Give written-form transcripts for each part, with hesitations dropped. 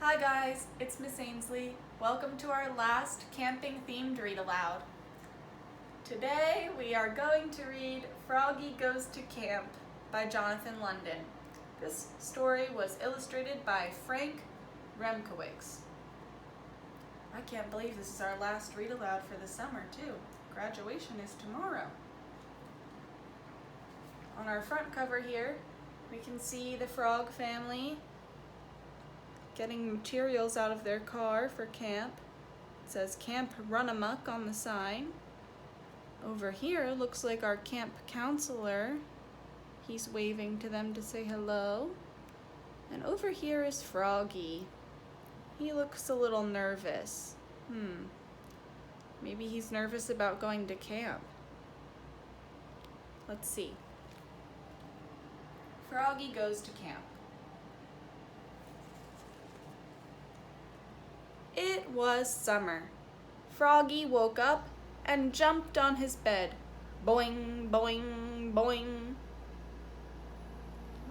Hi guys, it's Miss Ainsley. Welcome to our last camping themed read aloud. Today we are going to read Froggy Goes to Camp by Jonathan London. This story was illustrated by Frank Remkowicz. I can't believe this is our last read aloud for the summer too. Graduation is tomorrow. On our front cover here, we can see the Frog family getting materials out of their car for camp. It says Camp Run Amok on the sign. Over here looks like our camp counselor. He's waving to them to say hello. And over here is Froggy. He looks a little nervous. Maybe he's nervous about going to camp. Let's see. Froggy goes to camp. It was summer. Froggy woke up and jumped on his bed. Boing, boing, boing.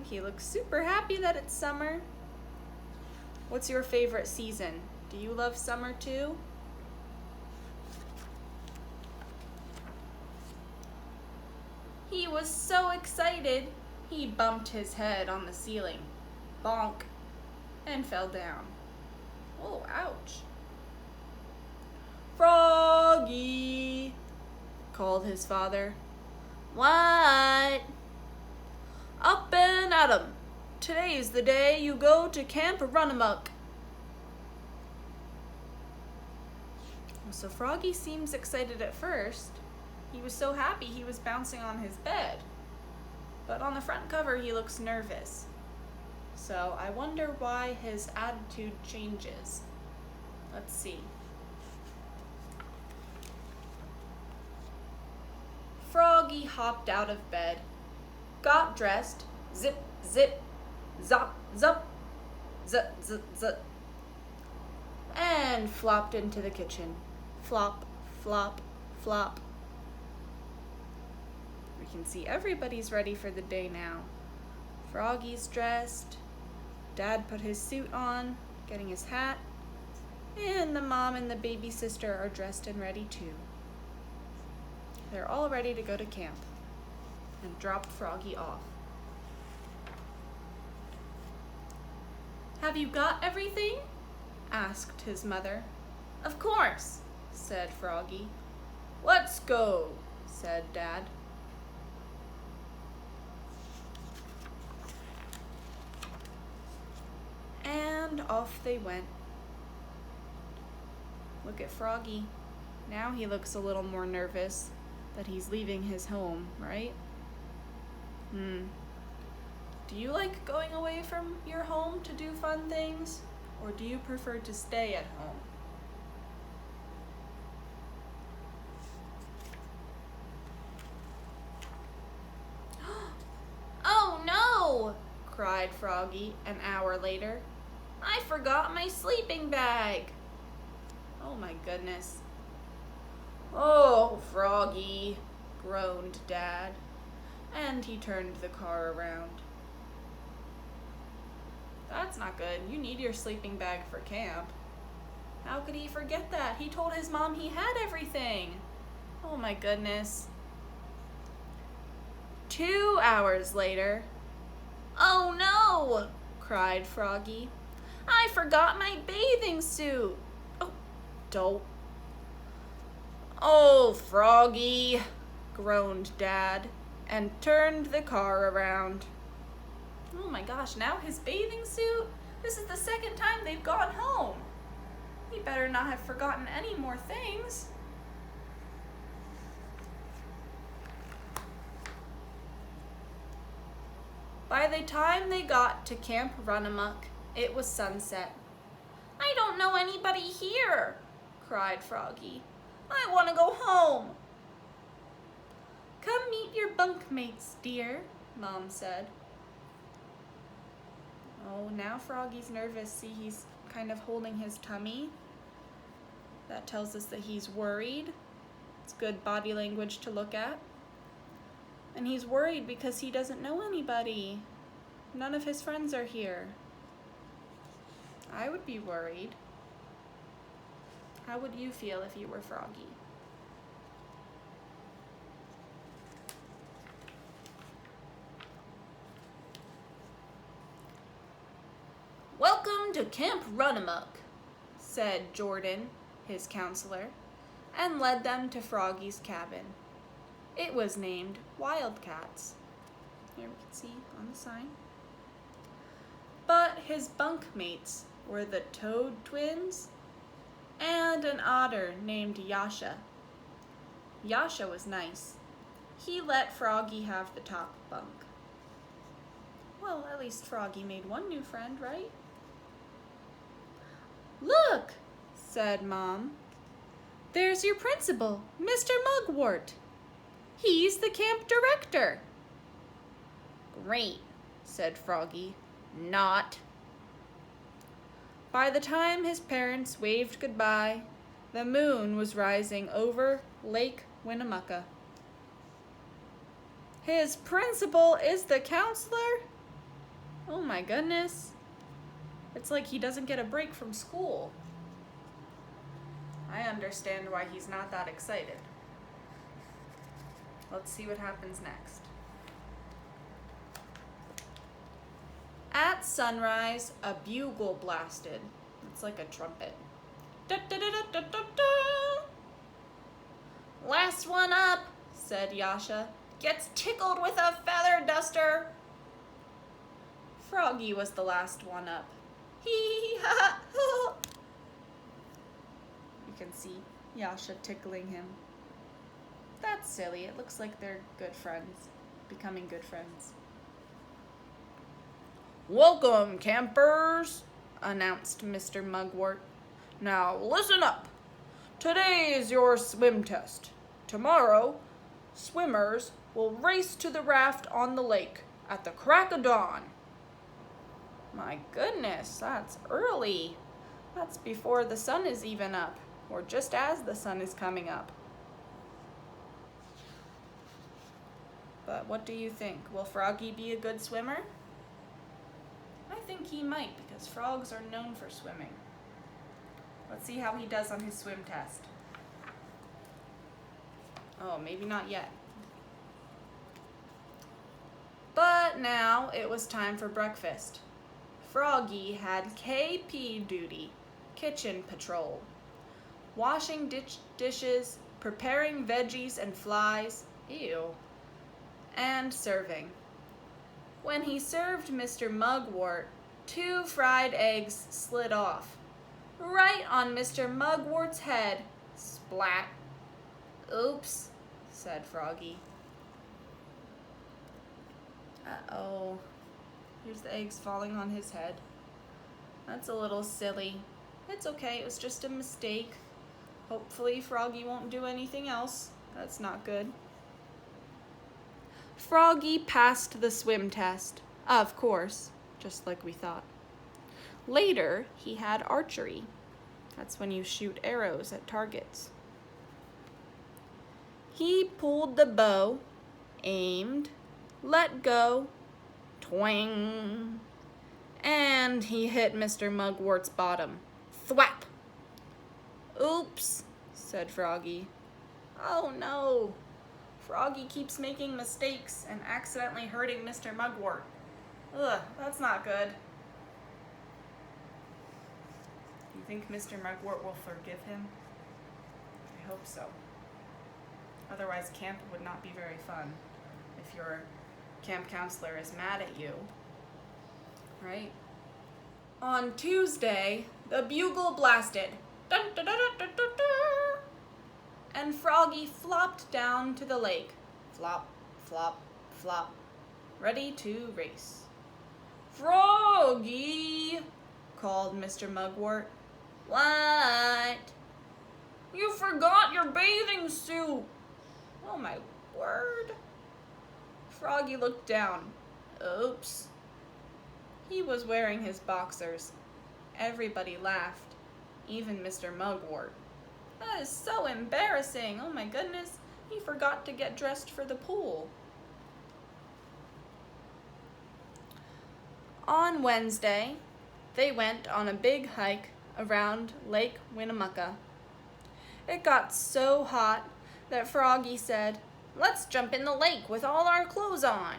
He looks super happy that it's summer. What's your favorite season? Do you love summer too? He was so excited, he bumped his head on the ceiling. Bonk, and fell down. Oh, ouch. Froggy, called his father. What? Up and at 'em. Today's the day you go to Camp Run Amok. So Froggy seems excited at first. He was so happy he was bouncing on his bed. But on the front cover he looks nervous. So I wonder why his attitude changes. Let's see. Froggy hopped out of bed, got dressed, zip, zip, zop, zop, zip, zip, zip, and flopped into the kitchen. Flop, flop, flop. We can see everybody's ready for the day now. Froggy's dressed, Dad put his suit on, getting his hat, and the mom and the baby sister are dressed and ready too. They're all ready to go to camp and drop Froggy off. Have you got everything? Asked his mother. Of course, said Froggy. Let's go, said Dad. And off they went. Look at Froggy. Now he looks a little more nervous that he's leaving his home, right? Do you like going away from your home to do fun things? Or do you prefer to stay at home? Oh no! Cried Froggy an hour later. I forgot my sleeping bag. Oh my goodness. Oh, Froggy, groaned Dad, and he turned the car around. That's not good. You need your sleeping bag for camp. How could he forget that? He told his mom he had everything. Oh my goodness. 2 hours later. Oh no, cried Froggy. I forgot my bathing suit. Oh, dope. Oh, Froggy, groaned Dad, and turned the car around. Oh my gosh, now his bathing suit? This is the second time they've gone home. He better not have forgotten any more things. By the time they got to Camp Run Amok, it was sunset. I don't know anybody here, cried Froggy. I want to go home. Come meet your bunkmates, dear, Mom said. Oh, now Froggy's nervous. See, he's kind of holding his tummy. That tells us that he's worried. It's good body language to look at. And he's worried because he doesn't know anybody. None of his friends are here. I would be worried. How would you feel if you were Froggy? Welcome to Camp Run-a-Muck, said Jordan, his counselor, and led them to Froggy's cabin. It was named Wildcats. Here we can see on the sign. But his bunkmates were the Toad twins and an otter named Yasha. Yasha was nice. He let Froggy have the top bunk. Well, at least Froggy made one new friend, right? Look, said Mom. There's your principal, Mr. Mugwort. He's the camp director. Great, said Froggy. Not. By the time his parents waved goodbye, the moon was rising over Lake Winnemucca. His principal is the counselor? Oh my goodness. It's like he doesn't get a break from school. I understand why he's not that excited. Let's see what happens next. At sunrise, a bugle blasted. It's like a trumpet. Da, da, da, da, da, da, da. Last one up, said Yasha, gets tickled with a feather duster. Froggy was the last one up. Hee ha ha. You can see Yasha tickling him. That's silly. It looks like they're good friends, becoming good friends. Welcome, campers, announced Mr. Mugwort. Now listen up. Today is your swim test. Tomorrow, swimmers will race to the raft on the lake at the crack of dawn. My goodness, that's early. That's before the sun is even up, or just as the sun is coming up. But what do you think? Will Froggy be a good swimmer? I think he might, because frogs are known for swimming. Let's see how he does on his swim test. Oh, maybe not yet. But now it was time for breakfast. Froggy had KP duty, kitchen patrol. Washing dishes, preparing veggies and flies, ew, and serving. When he served Mr. Mugwort, 2 fried eggs slid off. Right on Mr. Mugwort's head. Splat. Oops, said Froggy. Uh-oh. Here's the eggs falling on his head. That's a little silly. It's okay, it was just a mistake. Hopefully Froggy won't do anything else. That's not good. Froggy passed the swim test, of course, just like we thought. Later, he had archery. That's when you shoot arrows at targets. He pulled the bow, aimed, let go, twang, and he hit Mr. Mugwort's bottom. Thwap! Oops, said Froggy. Oh no! Froggy keeps making mistakes and accidentally hurting Mr. Mugwort. Ugh, that's not good. Do you think Mr. Mugwort will forgive him? I hope so. Otherwise, camp would not be very fun if your camp counselor is mad at you, right? On Tuesday, the bugle blasted. Dun, dun, dun, dun, dun, dun, dun. And Froggy flopped down to the lake. Flop, flop, flop. Ready to race. Froggy, called Mr. Mugwort. What? You forgot your bathing suit. Oh my word. Froggy looked down. Oops. He was wearing his boxers. Everybody laughed, even Mr. Mugwort. That is so embarrassing. Oh my goodness. He forgot to get dressed for the pool. On Wednesday, they went on a big hike around Lake Winnemucca. It got so hot that Froggy said, "Let's jump in the lake with all our clothes on."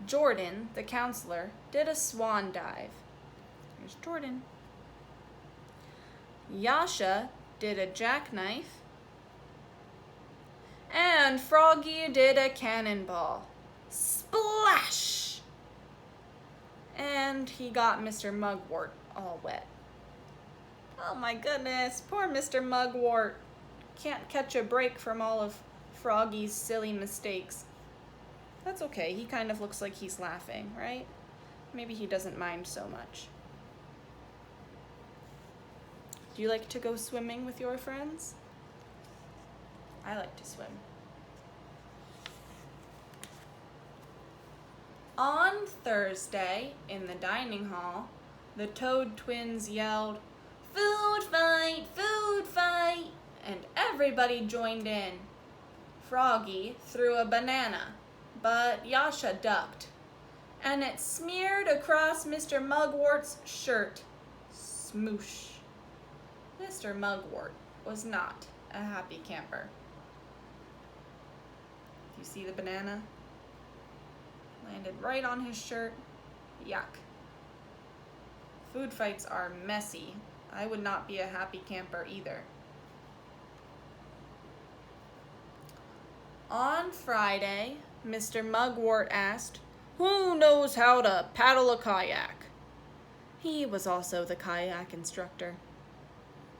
Jordan, the counselor, did a swan dive. Here's Jordan. Yasha did a jackknife. And Froggy did a cannonball. Splash! And he got Mr. Mugwort all wet. Oh my goodness, poor Mr. Mugwort. Can't catch a break from all of Froggy's silly mistakes. That's okay, he kind of looks like he's laughing, right? Maybe he doesn't mind so much. Do you like to go swimming with your friends? I like to swim. On Thursday, in the dining hall, the Toad twins yelled, "Food fight! Food fight!" and everybody joined in. Froggy threw a banana, but Yasha ducked, and it smeared across Mr. Mugwort's shirt. Smoosh. Mr. Mugwort was not a happy camper. You see the banana? Landed right on his shirt. Yuck. Food fights are messy. I would not be a happy camper either. On Friday, Mr. Mugwort asked, "Who knows how to paddle a kayak?" He was also the kayak instructor.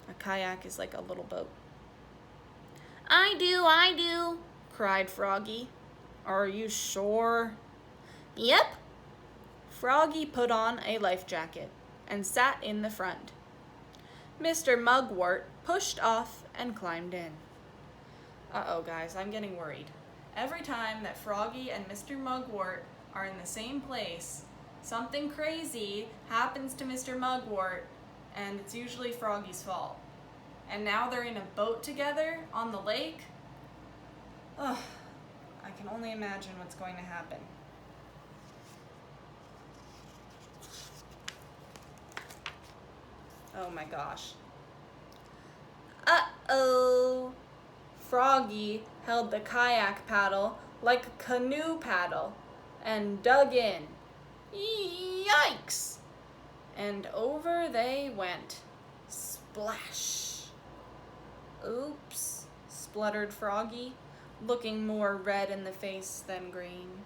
A kayak is like a little boat. I do, cried Froggy. Are you sure? Yep. Froggy put on a life jacket and sat in the front. Mr. Mugwort pushed off and climbed in. Uh-oh, guys, I'm getting worried. Every time that Froggy and Mr. Mugwort are in the same place, something crazy happens to Mr. Mugwort, and it's usually Froggy's fault. And now they're in a boat together on the lake. Ugh, I can only imagine what's going to happen. Oh my gosh. Uh-oh. Froggy held the kayak paddle like a canoe paddle and dug in. Yikes! And over they went. Splash! Oops, spluttered Froggy, looking more red in the face than green.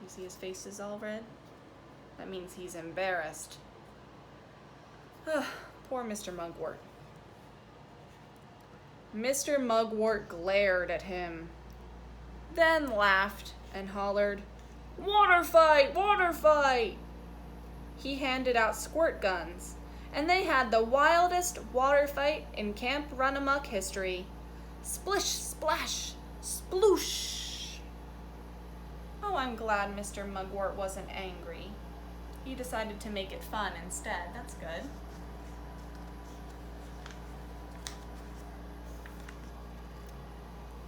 You see his face is all red? That means he's embarrassed. Poor Mr. Mugwort. Mr. Mugwort glared at him, then laughed and hollered, "Water fight! Water fight!" He handed out squirt guns, and they had the wildest water fight in Camp Runamuck history. Splish, splash, sploosh. Oh, I'm glad Mr. Mugwort wasn't angry. He decided to make it fun instead. That's good.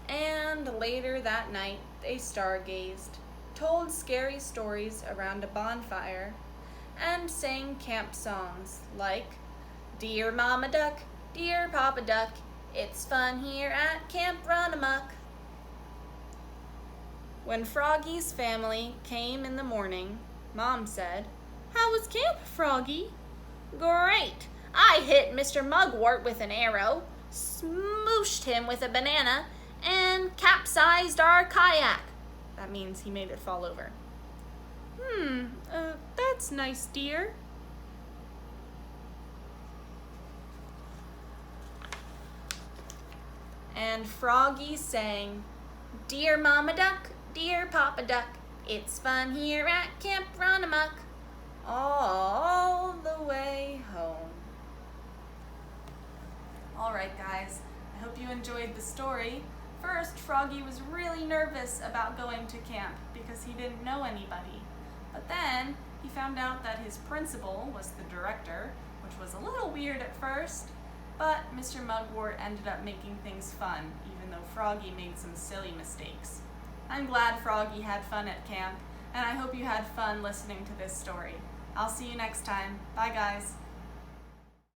And later that night, they stargazed, told scary stories around a bonfire, and sang camp songs like, "Dear Mama Duck, dear Papa Duck, it's fun here at Camp Runamuck." When Froggy's family came in the morning, Mom said, "How was camp, Froggy?" "Great! I hit Mr. Mugwort with an arrow, smooshed him with a banana, and capsized our kayak." That means he made it fall over. That's nice, dear." And Froggy sang, "Dear Mama Duck, dear Papa Duck, it's fun here at Camp Runamuck, all the way home." All right, guys, I hope you enjoyed the story. First, Froggy was really nervous about going to camp because he didn't know anybody. But then he found out that his principal was the director, which was a little weird at first, but Mr. Mugwort ended up making things fun, even though Froggy made some silly mistakes. I'm glad Froggy had fun at camp, and I hope you had fun listening to this story. I'll see you next time. Bye, guys.